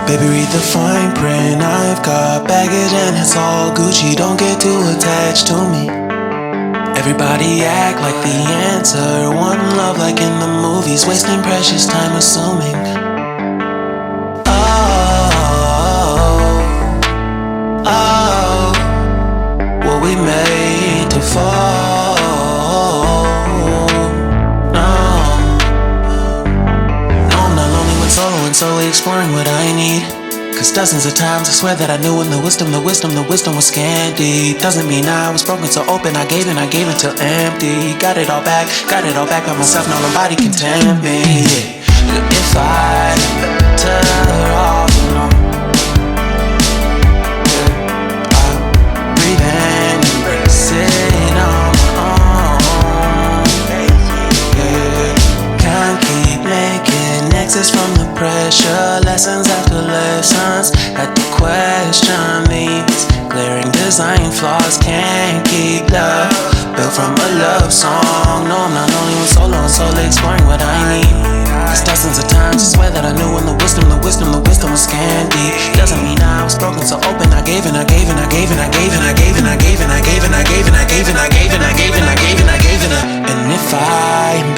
Baby, read the fine print. I've got baggage and it's all Gucci. Don't get too attached to me. Everybody act like the answer. One love like in the movies, wasting precious time assuming. Were we made to fall? I'm not lonely when solo and solely exploring what I need. Cause dozens of times I swear that I knew when the wisdom was scanty. Doesn't mean I was broken so open, I gave until empty. Got it all back by myself, now nobody can tempt me. If I turn off, from the pressure, lessons after lessons. Had to question these glaring design flaws. Can't keep love built from a love song. No, I'm not only with solo and solely exploring what I need. Cause dozens of times I swear that I knew when the wisdom was scanty. Doesn't mean I was broken so open. I gave and I gave and I gave and I gave and I gave and I gave and I gave and I gave and I gave and I gave and I gave and I gave and I gave and I. And if I